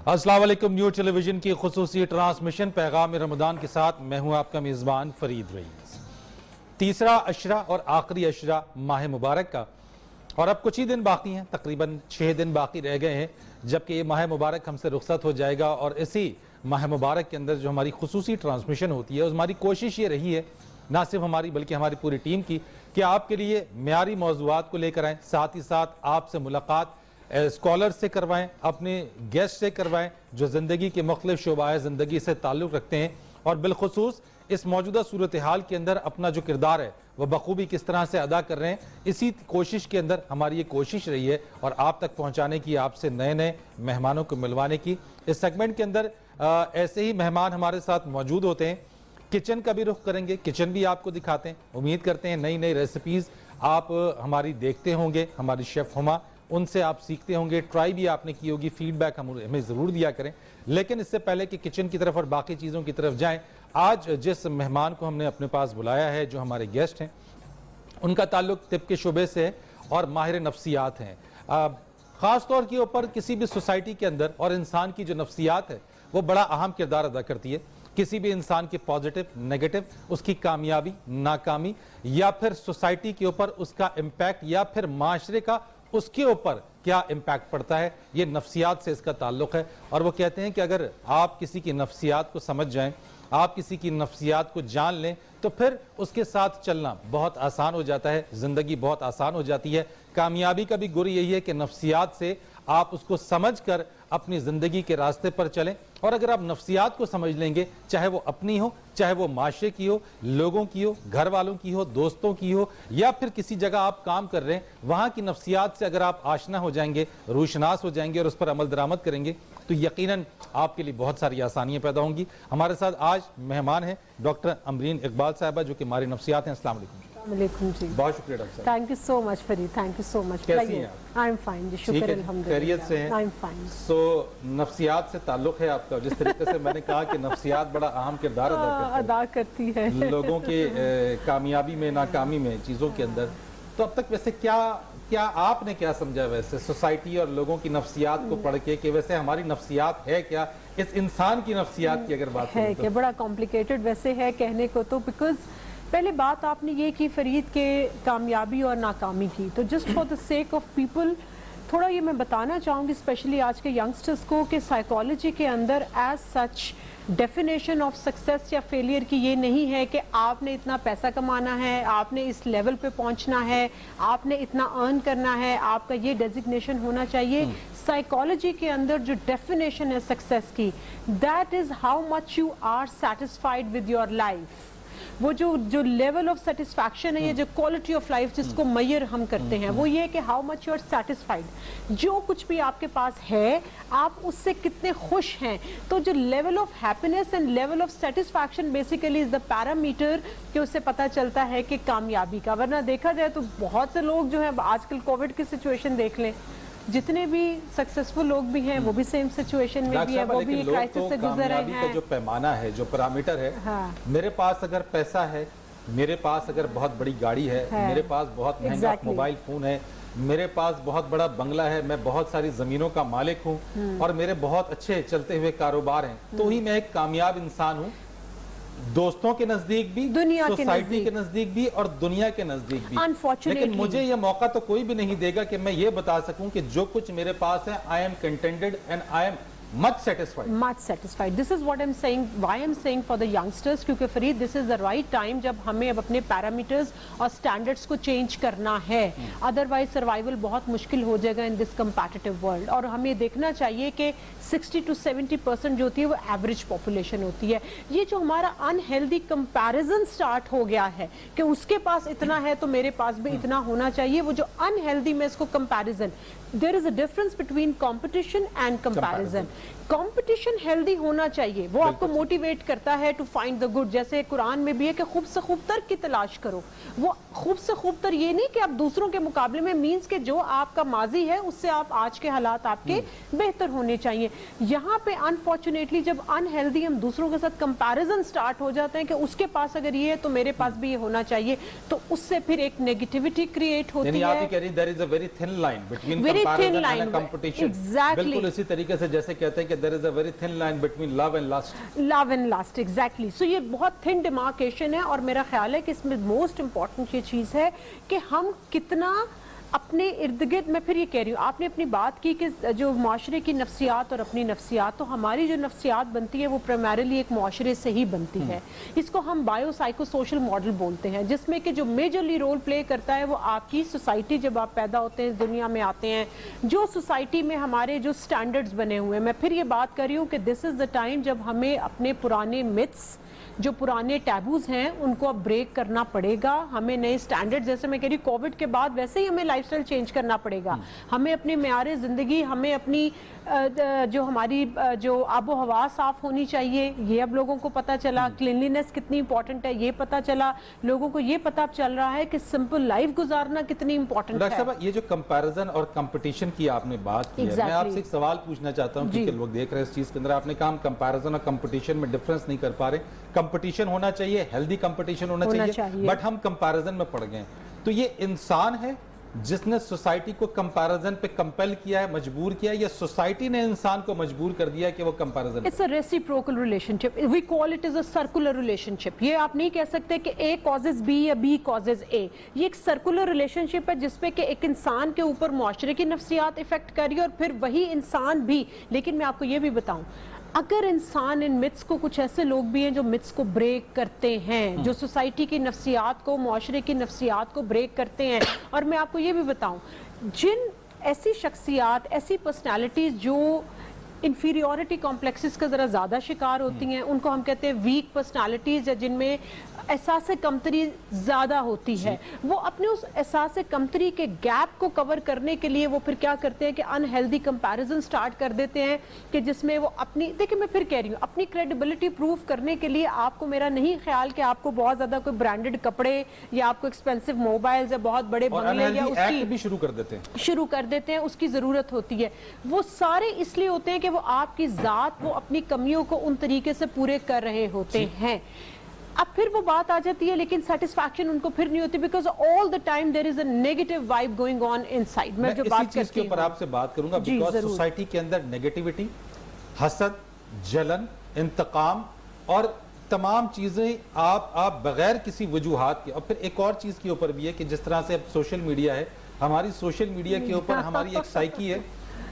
अस्सलाम वालेकुम। News television की खुसूसी ट्रांसमिशन पैगाम रमदान के साथ मैं हूं आपका मेज़बान फरीद रईस। तीसरा अशरा और आखिरी अशरा माह मुबारक का, और अब कुछ ही दिन बाकी हैं, तकरीबन 6 दिन बाकी रह गए हैं जबकि ये माह मुबारक हमसे रुखसत हो जाएगा। और इसी माह मुबारक के अंदर जो हमारी खुसूसी ट्रांसमिशन होती है, हमारी कोशिश ये रही है, ना सिर्फ हमारी बल्कि हमारी पूरी टीम की, कि आपके लिए म्यारी मौज़ूआत को लेकर आएँ, साथ ही साथ आपसे मुलाकात स्कॉलर से करवाएं, अपने गेस्ट से करवाएं जो ज़िंदगी के मुख्तलिफ शोबाए ज़िंदगी से ताल्लुक़ रखते हैं, और बिलखुसूस इस मौजूदा सूरत हाल के अंदर अपना जो किरदार है वह बखूबी किस तरह से अदा कर रहे हैं। इसी कोशिश के अंदर हमारी ये कोशिश रही है और आप तक पहुँचाने की, आपसे नए नए मेहमानों को मिलवाने की। इस सेगमेंट के अंदर ऐसे ही मेहमान हमारे साथ मौजूद होते हैं। किचन का भी रुख करेंगे, किचन भी आपको दिखाते हैं। उम्मीद करते हैं नई नई रेसिपीज़ आप हमारी देखते होंगे, हमारी शेफ़ हुमा, उनसे आप सीखते होंगे, ट्राई भी आपने की होगी, फीडबैक हमें ज़रूर दिया करें। लेकिन इससे पहले कि किचन की तरफ और बाकी चीज़ों की तरफ जाएं, आज जिस मेहमान को हमने अपने पास बुलाया है, जो हमारे गेस्ट हैं, उनका ताल्लुक तिब के शुबे से है और माहिर नफ्सियात हैं। ख़ास तौर के ऊपर किसी भी सोसाइटी के अंदर और इंसान की जो नफ्सियात है वो बड़ा अहम किरदार अदा करती है। किसी भी इंसान के पॉजिटिव, नेगेटिव, उसकी कामयाबी, नाकामी, या फिर सोसाइटी के ऊपर उसका इम्पैक्ट, या फिर माशरे का उसके ऊपर क्या इम्पैक्ट पड़ता है, ये नफ्सियात से इसका ताल्लुक है। और वो कहते हैं कि अगर आप किसी की नफ्सियात को समझ जाएं, आप किसी की नफ्सियात को जान लें, तो फिर उसके साथ चलना बहुत आसान हो जाता है, ज़िंदगी बहुत आसान हो जाती है। कामयाबी का भी गुर यही है कि नफ्सियात से आप उसको समझ कर अपनी ज़िंदगी के रास्ते पर चलें। और अगर आप नफ्सियात को समझ लेंगे, चाहे वो अपनी हो, चाहे वो माशरे की हो, लोगों की हो, घर वालों की हो, दोस्तों की हो, या फिर किसी जगह आप काम कर रहे हैं, वहाँ की नफ्सियात से अगर आप आशना हो जाएंगे, रूशनास हो जाएंगे और उस पर अमल दरामद करेंगे, तो यकीनन आपके लिए बहुत सारी आसानियाँ पैदा होंगी। हमारे साथ आज मेहमान हैं डॉक्टर अमरीन इकबाल साहिबा, जो कि माहिर नफ्सियात हैं। अस्सलाम वालेकुम जी। बहुत शुक्रिया डॉक्टर साहब। Thank you so much Farid, thank you so much. कैसी हैं आप? आई एम फाइन जी, शुक्र अल्हम्दुलिल्लाह। खैरियत से हैं? I am fine. सो नफ्सियात से ताल्लुक है आपका, जिस तरीके से मैंने कहा कि नफ्सियात बड़ा अहम किरदार अदा करती है लोगों के कामयाबी में, नाकामी में, चीज़ों के अंदर। तो अब तक वैसे क्या आपने क्या समझा वैसे सोसाइटी और लोगों की नफ्सियात को पढ़ के, कि वैसे हमारी नफ्सियात है क्या, इस इंसान की नफ्सियात की अगर बात है क्या? बड़ा कॉम्प्लिकेटेड वैसे है कहने को तो, बिकॉज पहले बात आपने ये की फरीद के कामयाबी और नाकामी की, तो just for the sake of people थोड़ा ये मैं बताना चाहूँगी, स्पेशली आज के यंगस्टर्स को, कि साइकोलॉजी के अंदर as such definition of success या फेलियर की ये नहीं है कि आपने इतना पैसा कमाना है, आपने इस लेवल पे पहुंचना है, आपने इतना अर्न करना है, आपका ये डेजिग्नेशन होना चाहिए। साइकोलॉजी के अंदर जो डेफिनेशन है सक्सेस की, that is how much you are satisfied with your life. वो जो लेवल ऑफ सेटिस्फैक्शन है, ये जो क्वालिटी ऑफ लाइफ जिसको मैयर हम करते हैं, वो ये कि how much you are satisfied. जो कुछ भी आपके पास है, आप उससे कितने खुश हैं। तो जो level of happiness and level of satisfaction basically is the parameter कि उससे पता चलता है कि कामयाबी का। वरना देखा जाए तो बहुत से लोग जो है, आजकल कोविड की सिचुएशन देख लें, जितने भी सक्सेसफुल लोग भी हैं वो भी सेम सिचुएशन में भी है, वो भी क्राइसिस से गुजर रहे हैं। जो पैमाना है, जो पैरामीटर है, हाँ। मेरे पास अगर पैसा है, मेरे पास अगर बहुत बड़ी गाड़ी है, मेरे पास बहुत महंगा मोबाइल फोन है, मेरे पास बहुत बड़ा बंगला है, मैं बहुत सारी जमीनों का मालिक हूँ, और मेरे बहुत अच्छे चलते हुए कारोबार हैं, तो ही मैं एक कामयाब इंसान हूँ। दोस्तों के नजदीक भी, दुनिया सोसाइटी के नजदीक भी, और दुनिया के नजदीक भी। लेकिन मुझे ये मौका तो कोई भी नहीं देगा कि मैं ये बता सकूं कि जो कुछ मेरे पास है, I M contented and I am much satisfied. This is what I'm saying, why I'm saying for the youngsters, क्योंकि Farid this is the right time जब हमें अब अपने पैरामीटर्स और स्टैंडर्ड्स को चेंज करना है, अदरवाइज सर्वाइवल बहुत मुश्किल हो जाएगा इन दिस कंपैटिटिव वर्ल्ड। और हमें देखना चाहिए कि 60 to 70% जो होती है वो एवरेज पॉपुलेशन होती है। ये जो हमारा अनहेल्दी कंपैरिजन स्टार्ट हो गया है कि उसके पास इतना है तो मेरे पास भी इतना होना चाहिए, वो जो अनहेल्दी में इसको comparison, there is a difference between competition and comparison. Competition healthy होना चाहिए, वो आपको मोटिवेट करता है टू फाइंड द गुड। जैसे कुरान में भी है कि खूब से खूब तर की तलाश करो। वो खूब से खूब तर ये नहीं कि आप दूसरों के मुकाबले में, मीन्स के जो आपका माजी है उससे आप आज के हालात आपके बेहतर होने चाहिए। यहाँ पे अनफॉर्चुनेटली जब अनहेल्दी हम दूसरों के साथ कंपैरिजन स्टार्ट हो जाते हैं कि उसके पास अगर ये है तो मेरे पास भी ये होना चाहिए, तो उससे फिर एक नेगेटिविटी क्रिएट होती है। आप कह रही there is a very thin line between comparison and competition। Exactly. बिल्कुल इसी तरीके से जैसे कहते हैं कि there is a very thin line between love and lust. Love and last exactly so ये बहुत थिन डिमार्केशन है और मेरा ख्याल है कि इसमें मोस्ट इंपॉर्टेंट ये चीज़ है कि हम कितना अपने इर्द गिर्द, मैं फिर ये कह रही हूँ, आपने अपनी बात की कि जो माशरे की नफ्सियात और अपनी नफ्सियात, तो हमारी जो नफ्सियात बनती है वो प्राइमरीली एक माशरे से ही बनती है। इसको हम बायो साइको सोशल मॉडल बोलते हैं, जिसमें कि जो मेजरली रोल प्ले करता है वो आपकी सोसाइटी, जब आप पैदा होते हैं इस दुनिया में आते हैं, जो सोसाइटी में हमारे जो स्टैंडर्ड्स बने हुए हैं। मैं फिर ये बात कर रही हूँ कि दिस इज़ द टाइम जब हमें अपने पुराने मिथ्स, जो पुराने टैबूज हैं, उनको अब ब्रेक करना पड़ेगा। हमें नए स्टैंडर्ड, जैसे मैं कह रही हूँ कोविड के बाद वैसे ही हमें लाइफस्टाइल चेंज करना पड़ेगा। हमें अपने मेयारे ज़िंदगी, हमें अपनी जो हमारी जो आबो हवा साफ़ होनी चाहिए, ये अब लोगों को पता चला। क्लीनलीनेस कितनी इंपॉर्टेंट है ये पता चला, लोगों को ये पता चल रहा है कि सिंपल लाइफ गुजारना कितनी इंपॉर्टेंट है। डॉक्टर साहब, ये जो कंपैरिजन और कंपटीशन की आपने बात की है, मैं आपसे एक सवाल पूछना चाहता हूँ क्योंकि लोग देख रहे हैं इस चीज़ के अंदर। आपने कहा हम कंपैरिजन और कंपटीशन में डिफरेंस नहीं कर पा रहे। कंपटीशन होना चाहिए, हेल्दी कंपटीशन होना चाहिए, बट हम कंपैरिजन में पड़ गए। तो ये इंसान है जिसने सोसाइटी को कंपैरिजन पे कंपेल किया है, मजबूर किया है, या सोसाइटी ने इंसान को मजबूर कर दिया है कि वो comparison? It's a reciprocal relationship, we call it is a circular relationship. ये आप नहीं कह सकते कि ए कॉजेज बी या बी कॉजेज ए। ये एक सर्कुलर रिलेशनशिप है जिसपे कि एक इंसान के ऊपर मुआशरे की नफ्सियात इफेक्ट कर रही है और फिर वही इंसान भी। लेकिन मैं आपको ये भी बताऊं, अगर इंसान इन मिथ्स को, कुछ ऐसे लोग भी हैं जो मिथ्स को ब्रेक करते हैं, जो सोसाइटी की नफ्सियात को, मुआशरे की नफ्सियात को ब्रेक करते हैं। और मैं आपको ये भी बताऊं, जिन ऐसी शख्सियात, ऐसी पर्सनालिटीज जो इंफीरियॉरिटी कॉम्प्लेक्सेस का ज़रा ज़्यादा शिकार होती हैं, उनको हम कहते हैं वीक पर्सनालिटीज़, या जिनमें एहसास कमतरी ज़्यादा होती है, वो अपने उस एहसास कमतरी के गैप को कवर करने के लिए वो फिर क्या करते हैं कि अनहेल्दी कंपैरिजन स्टार्ट कर देते हैं, कि जिसमें वो अपनी, देखिए मैं फिर कह रही हूँ, अपनी क्रेडिबिलिटी प्रूव करने के लिए आपको, मेरा नहीं ख्याल कि आपको बहुत ज़्यादा कोई ब्रांडेड कपड़े या आपको एक्सपेंसिव मोबाइल्स या बहुत बड़े बंगले या उसकी भी शुरू कर देते हैं उसकी ज़रूरत होती है। वो सारे इसलिए होते हैं कि वो आपकी ज़ात, वो अपनी कमियों को उन तरीके से पूरे कर रहे होते हैं। अब फिर वो बात आ जाती है, लेकिन सेटिस्फैक्शन उनको फिर नहीं होती, because all the time there is a negative vibe going on inside. मैं जो बात करती हूं, के ऊपर आपसे बात करूंगा, बिकॉज सोसाइटी के अंदर नेगेटिविटी, हसद, जलन, इंतकाम और तमाम चीजें आप बगैर किसी वजूहात के। और फिर एक और चीज के ऊपर भी है कि जिस तरह से अब सोशल मीडिया है, हमारी सोशल मीडिया के ऊपर हमारी एक साइकी है।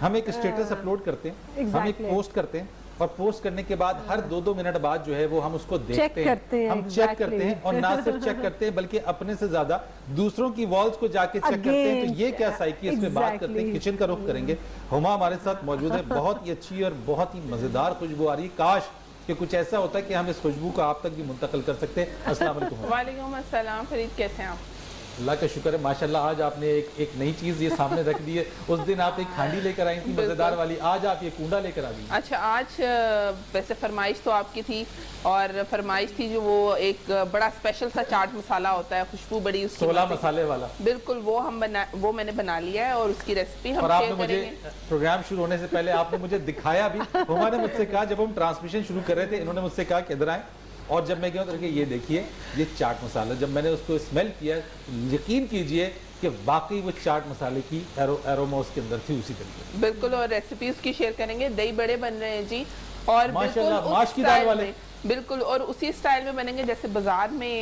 हम एक स्टेटस अपलोड करते हैं, हम एक पोस्ट करते हैं, और पोस्ट करने के बाद हर 2-2 मिनट बाद जो है वो हम उसको देखते हैं, हम चेक करते हैं, और ना सिर्फ चेक करते हैं बल्कि अपने से ज्यादा दूसरों की वॉल्स को जाके चेक करते हैं। तो ये क्या साइकी है, इसमें बात करते हैं। किचन का रुख करेंगे, हुमा हमारे साथ मौजूद है। बहुत ही अच्छी और बहुत ही मजेदार खुशबू आ रही है। काश कि कुछ ऐसा होता है कि हम इस खुशबू को आप तक भी मुंतकिल कर सकते हैं। अस्सलाम वालेकुम। वालेकुम अस्सलाम। फरीद, कैसे हैं आप? अल्लाह का शुक्र है माशाल्लाह। आज आपने एक नई चीज़ ये सामने रख दी है। उस दिन आप एक हांडी लेकर आई थी मज़ेदार वाली, आज आप ये कूंडा लेकर आ गई। अच्छा, आज वैसे फरमाइश तो आपकी थी, और फरमाइश थी जो वो एक बड़ा स्पेशल सा चाट मसाला होता है, खुशबू बड़ी उसकी 16 मसाले वाला। बिल्कुल, वो मैंने बना लिया है और उसकी रेसिपी हम शेयर करेंगे। प्रोग्राम शुरू होने से पहले आपने मुझे दिखाया भी। हुमा ने मुझसे कहा, जब हम ट्रांसमिशन शुरू कर रहे थे, इन्होंने मुझसे कहा कि इधर आए, और जब मैं गया तो ये देखिए ये चाट मसाला। जब मैंने उसको स्मेल किया, यकीन कीजिए कि वाकई वो चाट मसाले की एरोमा उसके अंदर थी उसी तरीके। बिल्कुल, और रेसिपी उसकी शेयर करेंगे। दही बड़े बन रहे हैं जी, और माशाल्लाह माश की दाल वाले, बिल्कुल, और उसी स्टाइल में बनेंगे जैसे बाजार में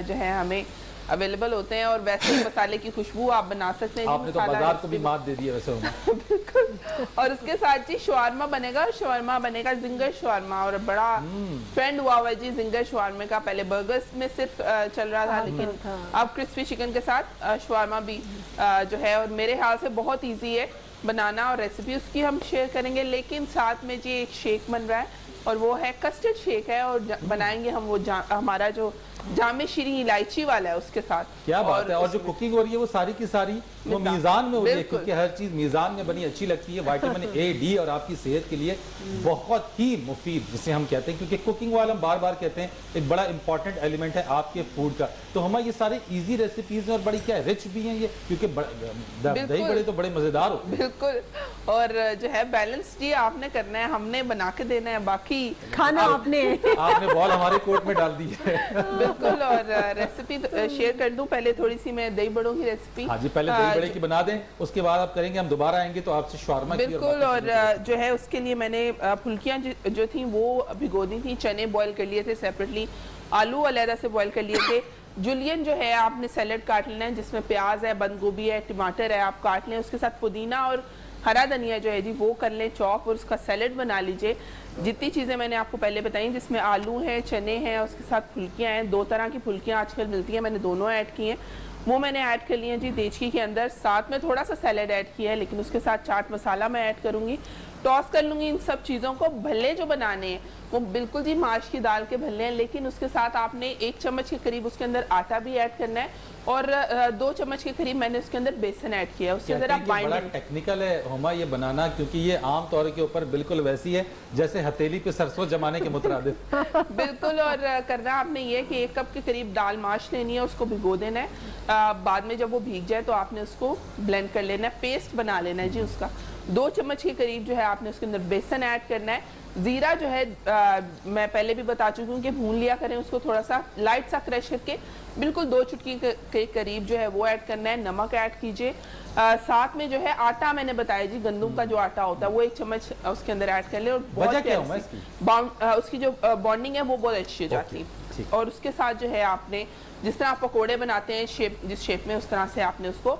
जो है हमें अवेलेबल होते हैं, और वैसे मसाले की खुशबू आप बना सकते हैं। आपने तो बाजार को भी मात दे दी है वैसे। बिल्कुल, और उसके साथ जी शवारमा बनेगा। शवारमा बनेगा जिंगर शवारमा, और बड़ा ट्रेंड हुआ हुआ है जी जिंगर शवारमे का। पहले बर्गर्स में सिर्फ चल रहा था, लेकिन अब क्रिस्पी चिकन के साथ शवारमा भी जो है, और मेरे ख्याल से बहुत ईजी है बनाना, और रेसिपी उसकी हम शेयर करेंगे। लेकिन साथ में जी एक शेक बन रहा है, और वो है कस्टर्ड शेक है, और बनाएंगे हम वो हमारा जो जामे शीरी इलायची वाला है उसके साथ। क्या बात है। और जो कुकिंग हो रही है वो सारी की सारी वो मीज़ान में हो रही है, क्योंकि हर चीज़ मीज़ान में बनी अच्छी लगती है। विटामिन ए, डी और आपकी सेहत के लिए बहुत ही मुफीद, जिसे हम कहते हैं, क्योंकि कुकिंग वाला हम बार बार कहते हैं एक बड़ा इंपॉर्टेंट एलिमेंट है आपके फूड का। तो हमारे ये सारे इजी रेसिपीज हैं, और बड़ी क्या रिच भी हैं ये, क्योंकि दही बड़े तो बड़े मज़ेदार होते हैं। बिल्कुल, और जो है बैलेंस जी आपने करना है, हमने बना के देना है। बाकी रेसिपी खाना आपने आपने बॉल हमारे कोर्ट में डाल दी है। बिल्कुल, और रेसिपी शेयर कर दूं पहले थोड़ी सी मैं दही बड़ों की रेसिपी। हाँ जी, पहले दही बड़े की बना दें, उसके बाद आप करेंगे, हम दोबारा आएंगे तो आपसे शवारमा की। बिल्कुल, और जो है उसके लिए मैंने फुल्कियाँ जो थी वो भिगो दी थी, चने बॉईल कर लिए थे सेपरेटली, आलू अलहदा से बॉईल कर लिए थे। जुलियन जो है आपने सैलेड काट लेना है, जिसमें प्याज है, बंद गोभी है, टमाटर है, आप काट लें। उसके साथ पुदीना और हरा धनिया जो है जी वो कर लें चॉप, और उसका सैलेड बना लीजिए। जितनी चीज़ें मैंने आपको पहले बताई, जिसमें आलू हैं, चने हैं, उसके साथ फुल्कियाँ हैं, 2 तरह की फुल्कियाँ आजकल मिलती हैं, मैंने दोनों ऐड की हैं, वो मैंने ऐड कर लिए हैं जी देचकी के अंदर। साथ में थोड़ा सा सैलेड ऐड किया है, लेकिन उसके साथ चाट मसाला मैं ऐड करूँगी। टॉस कर लूँगी इन सब चीज़ों को। भल्ले जो बनाने हैं वो बिल्कुल जी माश की दाल के भल्ले हैं, लेकिन उसके साथ आपने 1 चम्मच के करीब उसके अंदर आटा भी ऐड करना है, और 2 चम्मच के करीब मैंने उसके अंदर बेसन ऐड किया है। उसके अंदर आप बड़ा टेक्निकल है हुमा ये बनाना, क्योंकि ये आम तौर के ऊपर बिल्कुल वैसी है जैसे हथेली पे सरसों जमाने के मुतरादिफ। बिल्कुल, और करना आपने ये कि 1 कप के करीब दाल माश लेनी है, उसको भिगो देना है। बाद में जब वो भीग जाए तो आपने उसको ब्लेंड कर लेना है, पेस्ट बना लेना है जी उसका। 2 चम्मच के करीब जो है आपने उसके अंदर बेसन ऐड करना है। ज़ीरा जो है मैं पहले भी बता चुकी हूँ कि भून लिया करें उसको, थोड़ा सा लाइट सा क्रश करके, बिल्कुल 2 चुटकी के करीब जो है वो ऐड करना है। नमक ऐड कीजिए। साथ में जो है आटा मैंने बताया जी, गंदम का जो आटा होता है वो 1 चम्मच उसके अंदर ऐड कर ले, और बहुत उसकी जो बॉन्डिंग है वो बहुत अच्छी हो जाती है। और उसके साथ जो है आपने जिस तरह आप पकौड़े बनाते हैं जिस शेप में, उस तरह से आपने उसको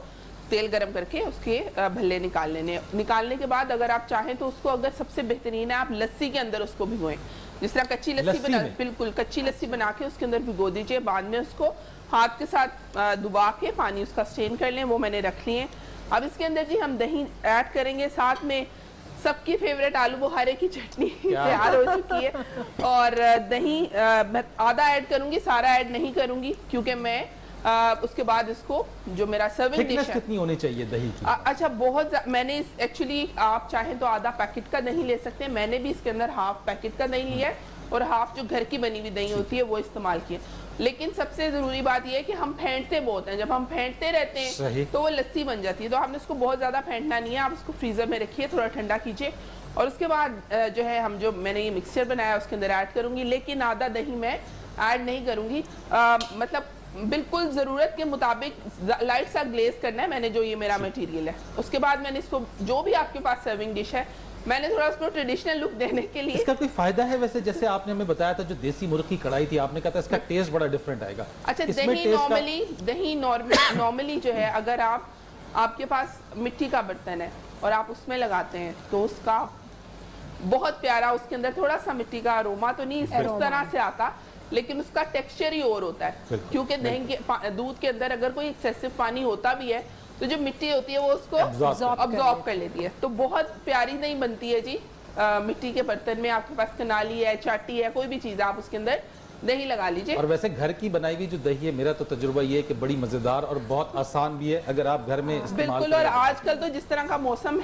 तेल गरम करके उसके भल्ले निकाल लेने। निकालने के बाद अगर आप चाहें तो उसको, अगर सबसे बेहतरीन है, आप लस्सी के अंदर उसको भिगोएं। जिस तरह कच्ची लस्सी बना, बिल्कुल कच्ची लस्सी बना के उसके अंदर भिगो दीजिए। बाद में उसको हाथ के साथ दुबा के पानी उसका स्ट्रेन कर लें, वो मैंने रख लिए। अब इसके अंदर जी हम दही ऐड करेंगे, साथ में सबकी फेवरेट आलू बुखारे की चटनी तैयार हो चुकी है, और दही आधा ऐड करूंगी, सारा ऐड नहीं करूंगी, क्योंकि मैं उसके बाद इसको जो मेरा सर्विंग डिश है, कितनी होनी चाहिए दही की? अच्छा, बहुत मैंने एक्चुअली आप चाहें तो आधा पैकेट का दही ले सकते हैं, मैंने भी इसके अंदर हाफ पैकेट का दही लिया है, और हाफ जो घर की बनी हुई दही होती है वो इस्तेमाल किए। लेकिन सबसे जरूरी बात यह है कि हम फेंटते बहुत हैं, जब हम फेंटते रहते हैं तो वो लस्सी बन जाती है, तो आपने उसको बहुत ज्यादा फेंटना नहीं है। आप उसको फ्रीजर में रखिए, थोड़ा ठंडा कीजिए, और उसके बाद जो है हम जो मैंने ये मिक्सचर बनाया उसके अंदर ऐड करूंगी, लेकिन आधा दही मैं ऐड नहीं करूंगी। मतलब बिल्कुल ज़रूरत के मुताबिक लाइट सा ग्लेज करना है मैंने, जो ये मेरा मटेरियल है। उसके बाद मैंने इसको, जो भी आपके पास सर्विंग डिश है, मैंने थोड़ा उसको ट्रेडिशनल लुक देने के लिए। इसका कोई फायदा है वैसे? जैसे आपने हमें बताया था जो देसी मुर्ग की कढ़ाई थी, आपने कहा था इसका टेस्ट बड़ा डिफरेंट आएगा। अच्छा, दही नॉर्मली जो है, अगर आपके पास मिट्टी का बर्तन है और आप उसमें लगाते हैं तो उसका बहुत प्यारा, उसके अंदर थोड़ा सा मिट्टी का अरोमा तो नहीं इस तरह से आता, लेकिन उसका टेक्सचर ही और होता है, क्योंकि दूध के अंदर अगर कोई एक्सेसिव पानी होता भी है तो जो मिट्टी होती है वो उसको अब्जॉर्ब कर लेती है, तो बहुत प्यारी दही बनती है जी। मिट्टी के बर्तन में आपके पास कनाली है, चाटी है, कोई भी चीज़ आप उसके अंदर दही लगा लीजिए। और वैसे घर की बनाई हुई जो दही है, मेरा तो तजुर्बा ये है कि बड़ी मजेदार और बहुत आसान भी है अगर आप घर में इस्तेमाल बिल्कुल। और आजकल तो जिस तरह का मौसम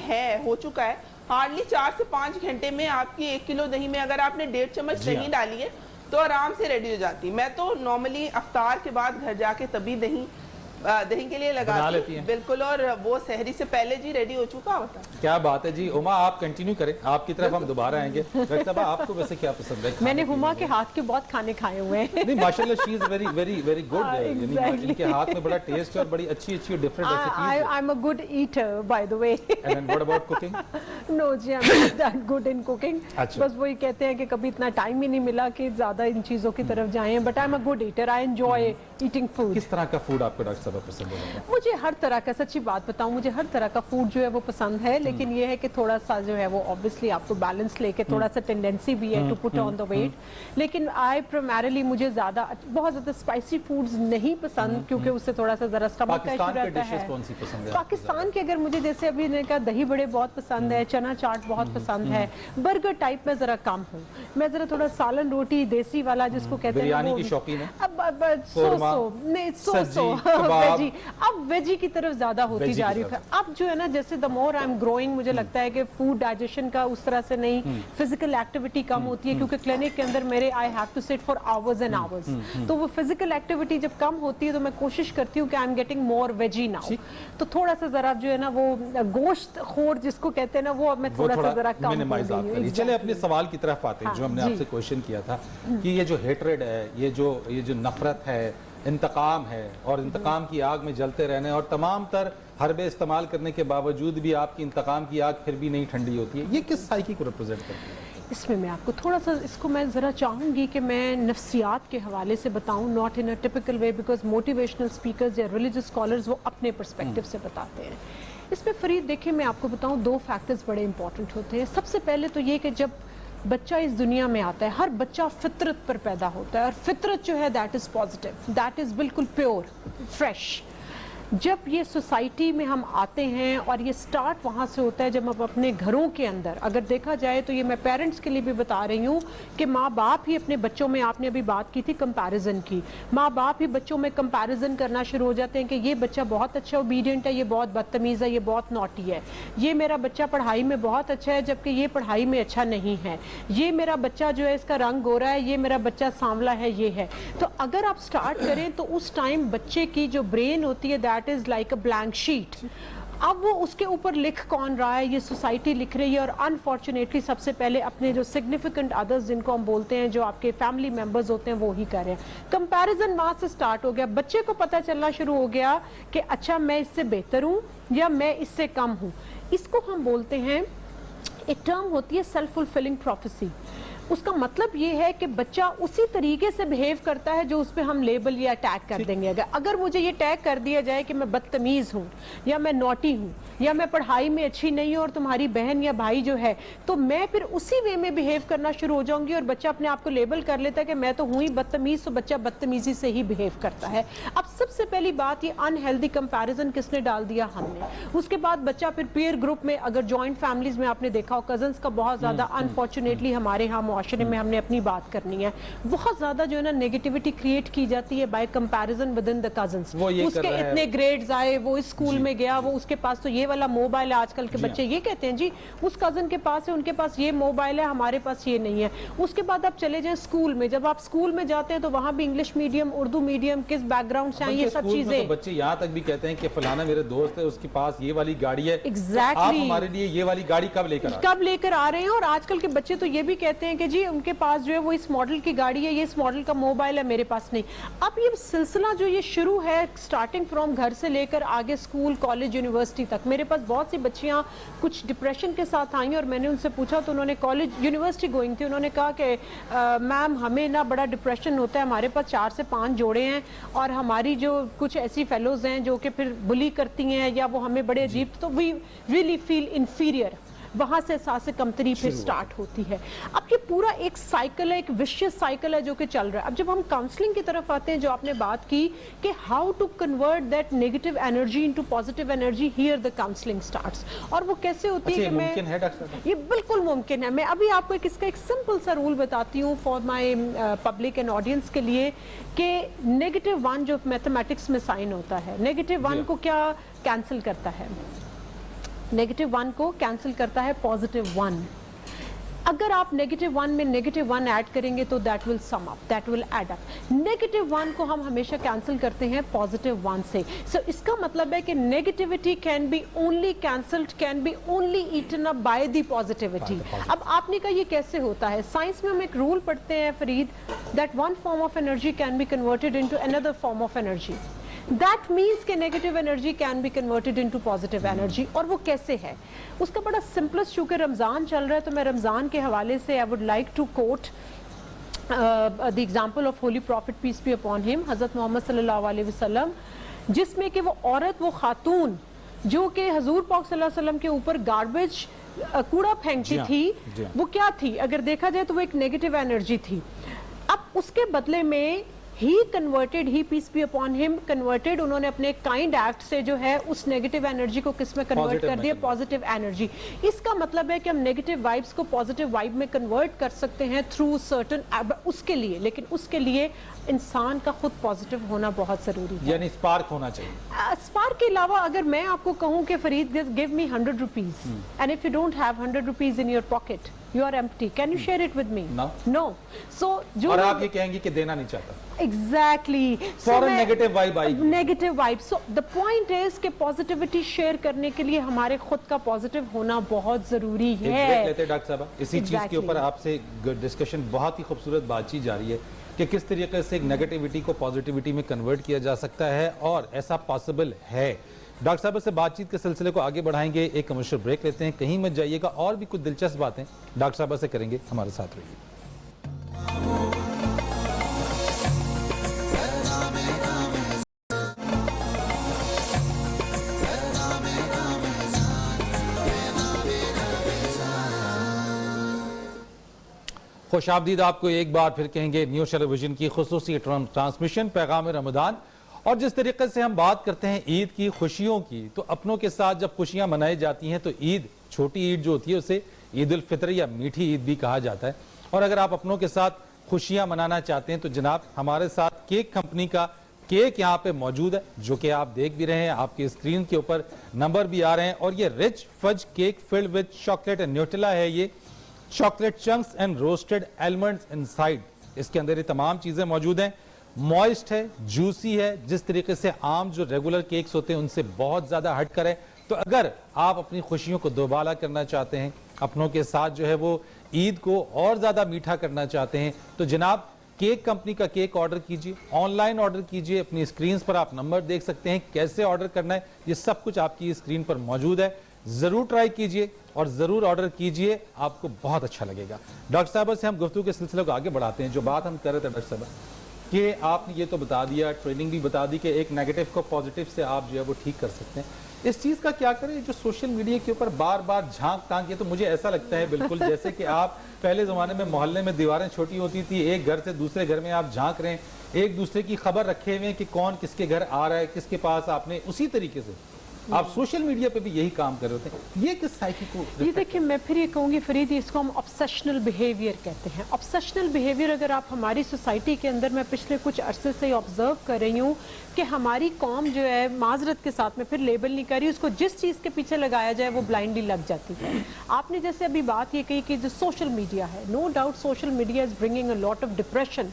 हो चुका है, हार्डली 4 से 5 घंटे में आपकी 1 किलो दही में अगर आपने 1.5 चम्मच दही डाली है तो आराम से रेडी हो जाती है। मैं तो नॉर्मली अफ्तार के बाद घर जाके तभी दही के लिए लगाती हूं, बिल्कुल, और वो सहरी से पहले जी रेडी हो चुका होता है। क्या बात है जी। हुमा, आप कंटिन्यू करें, आपकी तरफ हम दोबारा आएंगे। आपको वैसे क्या पसंद है? मैंने हुमा के हाथ के बहुत खाने खाए हुए हैं। नहीं, माशाल्लाह, she is very very very good. इनके हाथ में बड़ा टेस्ट है और बड़ी अच्छी अच्छी डिफरेंट रेसिपीज है। I am a good eater by the way. And what about cooking? No जी, I am not that good in cooking. अच्छा। बस वही कहते हैं कि कभी इतना टाइम ही नहीं मिला कि ज्यादा इन चीजों की तरफ जाएं, but I am a good eater, I enjoy eating food. किस तरह का फूड आपको डॉक्टर साहब पसंद है? मुझे हर तरह का, सच्ची बात बताऊं, मुझे हर तरह का फूड जो है वो पसंद है, लेकिन ये है कि थोड़ा सा जो है वो ऑब्वियसली आपको बैलेंस लेके, थोड़ा सा टेंडेंसी भी है to put on the weight, लेकिन आई प्राइमरीली मुझे बहुत ज्यादा स्पाइसी फूड्स नहीं पसंद, क्योंकि उससे थोड़ा सा जरा स्टमक का इशू रहता है। कौन सी पसंद है पाकिस्तान के? अगर मुझे जैसे अभी ने कहा दही बड़े बहुत पसंद है, चना चाट बहुत पसंद है, बर्गर टाइप में जरा कम हूँ मैं, जरा थोड़ा सालन रोटी देसी वाला जिसको कहते हैं, बिरयानी की शौकीन है? अब वेजी की तरफ ज्यादा होती जा रही है। अब जो है ना, जैसे the more I am growing, मुझे लगता है कि फूड डाइजेशन का उस तरह से नहीं, फिजिकल एक्टिविटी कम होती है, क्योंकि क्लिनिक के अंदर मेरे I have to sit for hours and hours, तो वो फिजिकल एक्टिविटी जब कम होती है तो मैं कोशिश करती हूँ कि I am getting more veggie now, तो थोड़ा सा जरा जो है ना वो गोश्त खोर जिसको कहते हैं ना, वो मैं थोड़ा सा जरा कम मिनिमाइज आप करिए। चले अपने सवाल की तरफ आते हैं, जो हमने आपसे क्वेश्चन किया था कि ये जो हेट्रेड है, ये जो नफरत है, इंतकाम है, और इंतकाम की आग में जलते रहने और तमाम तर हरबे इस्तेमाल करने के बावजूद भी आपकी इंतकाम की आग फिर भी नहीं ठंडी होती है, ये किस साइकी को रिप्रेजेंट करती है? इसमें मैं आपको थोड़ा सा इसको मैं ज़रा चाहूँगी कि मैं नफ्सियात के हवाले से बताऊँ, not in a typical way, because motivational speakers या रिलीजियस स्कॉलर्स वो अपने पर्सपेक्टिव से बताते हैं। इसमें फरीद देखिए, मैं आपको बताऊँ, दो फैक्टर्स बड़े इंपॉर्टेंट होते हैं। सबसे पहले तो ये कि जब बच्चा इस दुनिया में आता है, हर बच्चा फितरत पर पैदा होता है, और फितरत जो है that is positive, that is बिल्कुल प्योर, फ्रेश। जब ये सोसाइटी में हम आते हैं, और ये स्टार्ट वहाँ से होता है जब हम अपने घरों के अंदर, अगर देखा जाए तो ये मैं पेरेंट्स के लिए भी बता रही हूँ कि माँ बाप ही अपने बच्चों में, आपने अभी बात की थी कंपैरिजन की, माँ बाप ही बच्चों में कंपैरिजन करना शुरू हो जाते हैं कि ये बच्चा बहुत अच्छा ओबीडियंट है, ये बहुत बदतमीज़ है, ये बहुत नॉटी है, ये मेरा बच्चा पढ़ाई में बहुत अच्छा है जबकि ये पढ़ाई में अच्छा नहीं है, ये मेरा बच्चा जो है इसका रंग गोरा है, ये मेरा बच्चा सांवला है, ये है। तो अगर आप स्टार्ट करें तो उस टाइम बच्चे की जो ब्रेन होती है that is like a blank sheet. अब वो उसके ऊपर लिख कौन रहा है? ये सोसाइटी लिख रही है, और अनफॉर्चुनेटली सबसे पहले अपने जो सिग्निफिकेंट अदर्स जिनको हम बोलते हैं, जो आपके फैमिली मेंबर्स होते हैं, वो ही कर रहे हैं। कंपैरिजन वहाँ से स्टार्ट हो गया, बच्चे को पता चलना शुरू हो गया कि अच्छा मैं इससे बेहतर हूँ या मैं इससे कम हूँ। इसको हम बोलते हैं, एक टर्म होती है सेल्फ फुलफिलिंग प्रोफेसी। उसका मतलब ये है कि बच्चा उसी तरीके से बिहेव करता है जो उस पर हम लेबल या टैग कर देंगे। अगर मुझे ये टैग कर दिया जाए कि मैं बदतमीज़ हूँ, या मैं नॉटी हूँ, या मैं पढ़ाई में अच्छी नहीं हूँ और तुम्हारी बहन या भाई जो है, तो मैं फिर उसी वे में बिहेव करना शुरू हो जाऊंगी, और बच्चा अपने आप को लेबल कर लेता है कि मैं तो हूँ ही बदतमीज़, तो बच्चा बदतमीज़ी से ही बिहेव करता है। अब सबसे पहली बात, ये अनहेल्दी कंपैरिजन किसने डाल दिया? हमने। उसके बाद बच्चा फिर पीयर ग्रुप में, अगर जॉइंट फैमिलीज में आपने देखा हो, कजन्स का बहुत ज़्यादा अनफॉर्चुनेटली हमारे यहाँ मुआशरे में, हमने अपनी बात करनी है, बहुत ज़्यादा जो है ना नेगेटिविटी क्रिएट की जाती है bye comparison with in the cousins. उसके इतने ग्रेड्स आए, वो इस स्कूल में गया, वो उसके पास तो ये वाला मोबाइल है। आजकल के बच्चे ये कहते हैं जी उस कजन के पास है, उनके पास ये मोबाइल है, हमारे पास ये नहीं है। उसके बाद आप चले जाए स्कूल में, जब आप स्कूल में जाते हैं तो वहां भी इंग्लिश मीडियम, उर्दू मीडियम, किस बैकग्राउंड से आई, ये सब चीजें। तो बच्चे यहाँ तक भी कहते हैं कि फलाना मेरे दोस्त है, उसके पास ये वाली गाड़ी है, एग्जैक्टली, आप हमारे लिए ये वाली गाड़ी कब लेकर आ रहे हैं। और आजकल के बच्चे तो ये भी कहते हैं कि जी उनके पास जो है वो इस मॉडल की गाड़ी है, ये इस मॉडल का मोबाइल है, मेरे पास नहीं। अब ये सिलसिला जो ये शुरू है, स्टार्टिंग फ्रॉम घर से लेकर आगे स्कूल, कॉलेज, यूनिवर्सिटी तक। मेरे पास बहुत सी बच्चियां कुछ डिप्रेशन के साथ आई, और मैंने उनसे पूछा तो उन्होंने, कॉलेज यूनिवर्सिटी गोइंग थी, उन्होंने कहा कि मैम हमें ना बड़ा डिप्रेशन होता है, हमारे पास 4 से 5 जोड़े हैं, और हमारी जो कुछ ऐसी फेलोज हैं जो कि फिर बुली करती हैं या वो हमें बड़े अजीब, तो वी रियली फील इन्फीरियर। वहाँ से एहसास कमतरी फिर स्टार्ट होती है। अब ये पूरा एक साइकिल है, एक विशियस साइकिल है जो कि चल रहा है। अब जब हम काउंसलिंग की तरफ आते हैं, जो आपने बात की कि how to convert that negative energy into positive energy, here the counselling starts. और वो कैसे होती है कि मैं, ये बिल्कुल मुमकिन है। मैं अभी आपको इसका एक सिंपल सा रूल बताती हूँ for my public and audience के लिए, कि -1 जो मैथमेटिक्स में साइन होता है, -1 को क्या कैंसिल करता है? -1 को कैंसिल करता है +1। अगर आप -1 में -1 ऐड करेंगे तो that will sum up, that will add up. -1 को हम हमेशा कैंसिल करते हैं +1 से। सो इसका मतलब है कि negativity can be only cancelled, can be only eaten up by the positivity. अब आपने कहा ये कैसे होता है? साइंस में हम एक रूल पढ़ते हैं Farid, that one form of energy can be converted into another form of energy. That means कि negative energy can be converted into positive energy. और वो कैसे है? उसका बड़ा सिंपलेस्ट, चूंकि रमज़ान चल रहा है तो मैं रमज़ान के हवाले से I would like to quote the example of holy prophet peace be upon him, Hazrat Muhammad सल्लल्लाहु अलैहि वसल्लम, जिसमें कि वो औरत, वो खातून जो कि हजूर पाक सल्लल्लाहु अलैहि वसल्लम के ऊपर गार्बेज, कूड़ा फेंकती थी, वो क्या थी? अगर देखा जाए तो वो एक नेगेटिव एनर्जी थी। अब उसके बदले में ही कन्वर्टेड, ही peace be upon him converted, उन्होंने अपने काइंड एक्ट से जो है उस नेगेटिव एनर्जी को किस में कन्वर्ट कर दिया? Positive energy. इसका मतलब है कि हम नेगेटिव वाइब्स को पॉजिटिव वाइब में कन्वर्ट कर सकते हैं थ्रू सर्टन, उसके लिए, लेकिन उसके लिए इंसान का खुद पॉजिटिव होना बहुत जरूरी है, यानी स्पार्क होना चाहिए। स्पार्क के अलावा अगर मैं आपको कहूं कि Farid give me 100 rupees, and if you don't have 100 rupees in your pocket, you are empty. Can you share it with me? No. No. So जो और आप ये कहेंगे कि देना नहीं चाहता, exactly. फौरन नेगेटिव वाइब आएगी। Negative vibe. So the point is कि पॉजिटिविटी शेयर करने के लिए हमारे खुद का पॉजिटिव होना बहुत जरूरी एक ब्रेक है। लेते हैं डॉक्टर साहब, इसी चीज के ऊपर आपसे डिस्कशन, बहुत ही खूबसूरत बातचीत जारी है कि किस तरीके से एक नेगेटिविटी को पॉजिटिविटी में कन्वर्ट किया जा सकता है, और ऐसा पॉसिबल है। डॉक्टर साहब से बातचीत के सिलसिले को आगे बढ़ाएंगे, एक कमर्शियल ब्रेक लेते हैं, कहीं मत जाइएगा, और भी कुछ दिलचस्प बातें डॉक्टर साहब से करेंगे, हमारे साथ रहिए। खुशामदीद आपको एक बार फिर कहेंगे न्यूज़ टेलीविजन की खुसूसी ट्रांसमिशन पैगाम रमज़ान। और जिस तरीके से हम बात करते हैं ईद की खुशियों की, तो अपनों के साथ जब खुशियां मनाई जाती हैं तो ईद, छोटी ईद जो होती है उसे ईद उल फितर या मीठी ईद भी कहा जाता है। और अगर आप अपनों के साथ खुशियां मनाना चाहते हैं तो जनाब हमारे साथ केक कंपनी का केक यहाँ पे मौजूद है, जो कि आप देख भी रहे हैं, आपकी स्क्रीन के ऊपर नंबर भी आ रहे हैं। और ये rich fudge cake filled with chocolate and Nutella है, ये chocolate chunks and roasted almonds inside. इसके अंदर ये तमाम चीजें मौजूद हैं, मॉइस्ट है, जूसी है, जिस तरीके से आम जो रेगुलर केक्स होते हैं उनसे बहुत ज्यादा हटकर है। तो अगर आप अपनी खुशियों को दोबारा करना चाहते हैं, अपनों के साथ जो है वो ईद को और ज्यादा मीठा करना चाहते हैं, तो जनाब केक कंपनी का केक ऑर्डर कीजिए, ऑनलाइन ऑर्डर कीजिए। अपनी स्क्रीन पर आप नंबर देख सकते हैं, कैसे ऑर्डर करना है ये सब कुछ आपकी स्क्रीन पर मौजूद है। जरूर ट्राई कीजिए और जरूर ऑर्डर कीजिए, आपको बहुत अच्छा लगेगा। डॉक्टर साहब से हम गुफ्तगू के सिलसिले को आगे बढ़ाते हैं। जो बात हम कर रहे थे डॉक्टर साहब कि आपने ये तो बता दिया, ट्रेनिंग भी बता दी कि एक नेगेटिव को पॉजिटिव से आप जो है वो ठीक कर सकते हैं। इस चीज का क्या करें, जो सोशल मीडिया के ऊपर बार बार झांक तांक, ये तो मुझे ऐसा लगता है बिल्कुल जैसे कि आप पहले जमाने में मोहल्ले में दीवारें छोटी होती थी, एक घर से दूसरे घर में आप झांक रहे हैं, एक दूसरे की खबर रखे हुए हैं कि कौन किसके घर आ रहा है, किसके पास आपने, उसी तरीके से आप सोशल मीडिया पे भी यही काम कर रहे होते हैं। ये किस साइकिल को, ये देखिए मैं फिर ये कहूँगी फरीद, इसको हम ऑब्सेशनल बिहेवियर कहते हैं। ऑब्सेशनल बिहेवियर अगर आप हमारी सोसाइटी के अंदर, मैं पिछले कुछ अरसे से ऑब्जर्व कर रही हूँ कि हमारी कौम जो है, माजरत के साथ में फिर लेबल नहीं कर रही, उसको जिस चीज़ के पीछे लगाया जाए वो ब्लाइंडली लग जाती है। आपने जैसे अभी बात ये कही कि जो सोशल मीडिया है, no doubt social media is bringing a lot of depression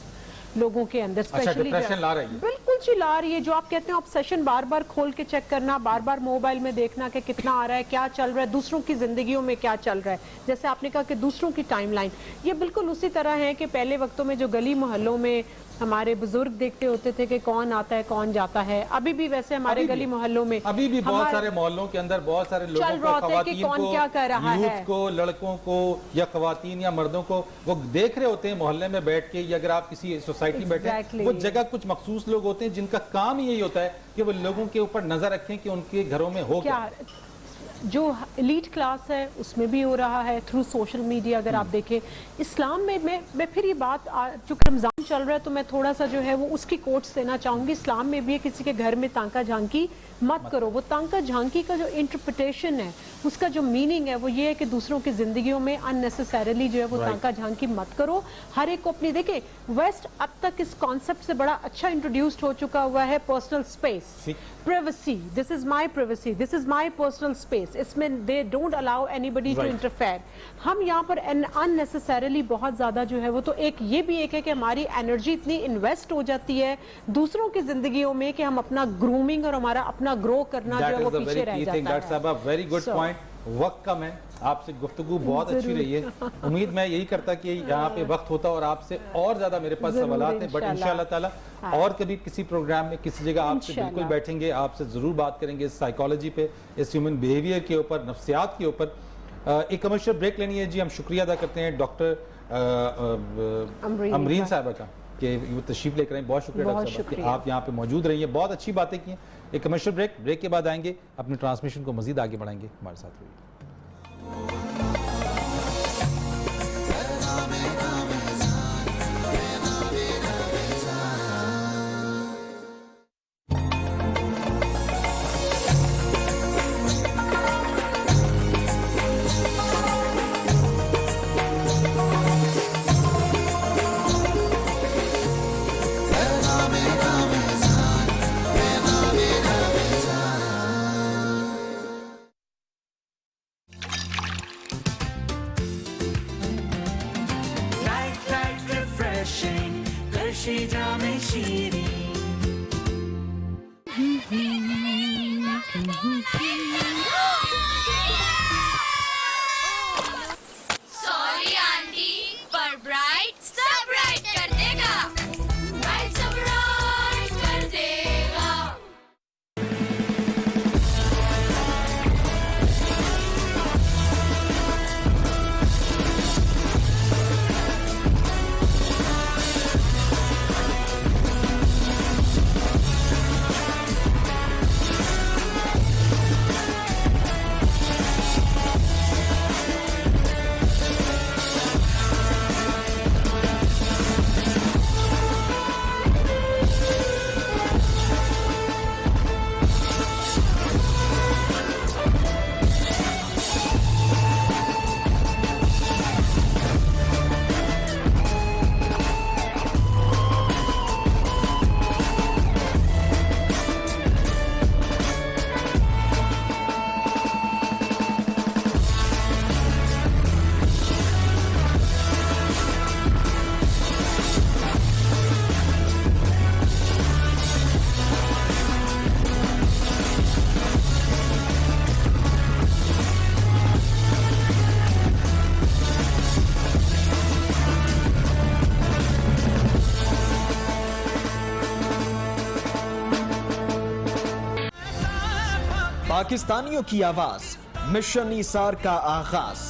लोगों के अंदर, स्पेशली डिप्रेशन ला रही है। बिल्कुल जी ला रही है। जो आप कहते हैं ऑब्सेशन, बार बार खोल के चेक करना, बार बार मोबाइल में देखना कि कितना आ रहा है, क्या चल रहा है, दूसरों की जिंदगियों में क्या चल रहा है। जैसे आपने कहा कि दूसरों की टाइमलाइन, ये बिल्कुल उसी तरह है कि पहले वक्तों में जो गली मोहल्लों में हमारे बुजुर्ग देखते होते थे कि कौन आता है कौन जाता है, अभी भी वैसे हमारे गली मोहल्लों में अभी भी बहुत सारे मोहल्लों के अंदर बहुत सारे लोगों को, खवातीन को, क्या कर रहा है, यूथ को, लड़कों को या खवातीन या मर्दों को वो देख रहे होते हैं मोहल्ले में बैठ के, या अगर आप किसी सोसाइटी में बैठे, वो जगह कुछ मखसूस लोग होते हैं जिनका काम यही होता है कि वो लोगों के ऊपर नजर रखें कि उनके घरों में हो क्या। जो एलीट क्लास है उसमें भी हो रहा है थ्रू सोशल मीडिया। अगर आप देखें इस्लाम में, मैं फिर ये बात, चूंकि रमज़ान चल रहा है तो मैं थोड़ा सा जो है वो उसकी कोट्स देना चाहूँगी। इस्लाम में भी किसी के घर में तांका झांकी मत करो। वो तांका झांकी का जो इंटरप्रिटेशन है, उसका जो मीनिंग है वो ये है कि दूसरों की जिंदगियों में अननेसेसरीली जो है वो तांका झांकी मत करो। हर एक को अपनी, देखे वेस्ट अब तक इस कॉन्सेप्ट से बड़ा अच्छा इंट्रोड्यूस्ड हो चुका हुआ है, personal space, privacy, this is my privacy, this is my personal space, इसमें they don't allow anybody to interfere। हम यहाँ पर unnecessarily बहुत ज़्यादा जो है वो, तो एक ये भी एक है कि हमारी एनर्जी इतनी इन्वेस्ट हो जाती है दूसरों की जिंदगियों में कि हम अपना ग्रूमिंग और हमारा अपना ग्रो करना जो है वो पीछे रह जाता है। Very good point. वक्त कम है, आपसे गुफ्तगू बहुत अच्छी रही है। उम्मीद मैं यही करता कि यहाँ पे वक्त होता और आपसे और ज्यादा मेरे पास सवालात हैं, बट इंशाल्लाह ताला और कभी किसी प्रोग्राम में किसी जगह आपसे बिल्कुल बैठेंगे, आपसे जरूर बात करेंगे इस साइकोलॉजी पे, इस ह्यूमन बिहेवियर के ऊपर, नफ्सियात के ऊपर। एक कमर्शियल ब्रेक लेनी है जी। हम शुक्रिया अदा करते हैं डॉक्टर अमरीन साहबा का कि वो तशरीफ लेकर आए। बहुत शुक्रिया डॉक्टर साहब कि आप यहाँ पे मौजूद रही हैं, बहुत अच्छी बातें की हैं। एक कमर्शियल ब्रेक के बाद आएंगे, अपनी ट्रांसमिशन को मजीद आगे बढ़ाएंगे। हमारे साथ रहिए। মিশে যাবে শিরি सॉरी आंटी पर ब्राइट सब ब्राइट कर देगा ब्राइट सब ब्राइट कर देगा पाकिस्तानियों की आवाज मिशन ईसार का आगाज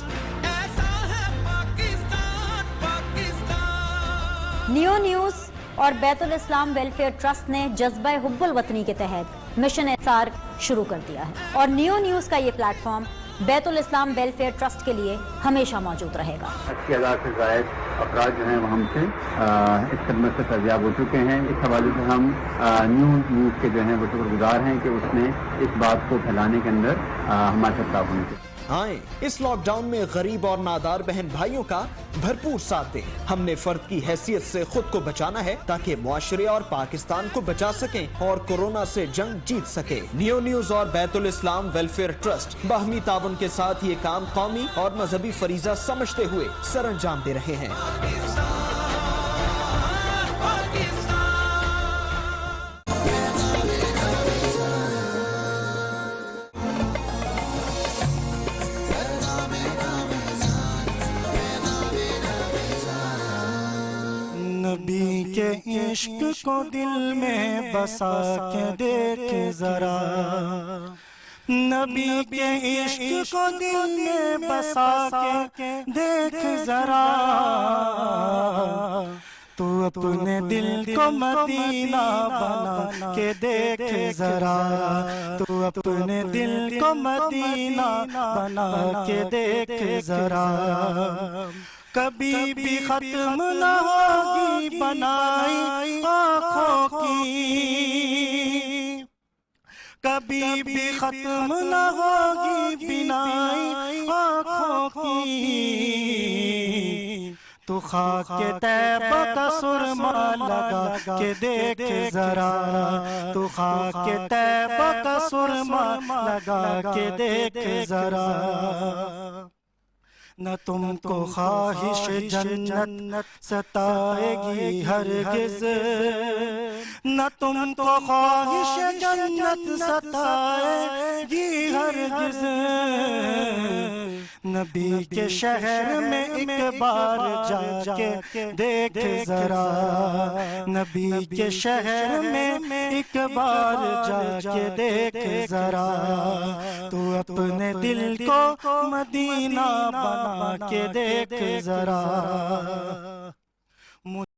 नियो न्यूज़ और बैतुल इस्लाम वेलफेयर ट्रस्ट ने जज्बा हुब्बुल वतनी के तहत मिशन एसार शुरू कर दिया है और नियो न्यूज़ का ये प्लेटफॉर्म बैतुल इस्लाम वेलफेयर ट्रस्ट के लिए हमेशा मौजूद रहेगा। 80,000 से ज़ायद अफराद जो हैं वो हमसे इस खदमत से फैज़याब हो चुके हैं। इस हवाले से हम न्यूज़ के जो हैं वो शुक्रगुजार हैं कि उसने इस बात को फैलाने के अंदर हमारे साथ ताउन किया। आए इस लॉकडाउन में गरीब और नादार बहन भाइयों का भरपूर साथ दें। हमने फर्द की हैसियत से खुद को बचाना है ताकि मुआशरे और पाकिस्तान को बचा सकें और कोरोना से जंग जीत सके। नियो न्यूज़ और बैतुल इस्लाम वेलफेयर ट्रस्ट बाहमी ताउन के साथ ये काम कौमी और मजहबी फरीजा समझते हुए सरअंजाम दे रहे हैं। नबी के इश्क को दिल में बसा के देख जरा नबी के इश्क को दिल में बसा के देख जरा तू अपने दिल को मदीना बना के देख जरा तू अपने दिल को मदीना बना के देख जरा कभी भी खत्म न होगी बनाई आँखों की कभी भी खत्म न होगी बिनाई आँखों की तू खाके तैबा का सुरमा लगा के देख जरा तू खाके तैबा का सुरमा लगा के देख जरा न तुमको ख्वाहिश जन्नत सताएगी हरगिज़ न तुमको ख्वाहिश जन्नत सताएगी हरगिज़ नबी के शहर में एक बार जाके देख जरा नबी के शहर में एक बार जाके देख जरा तू अपने दिल को मदीना बना के देख जरा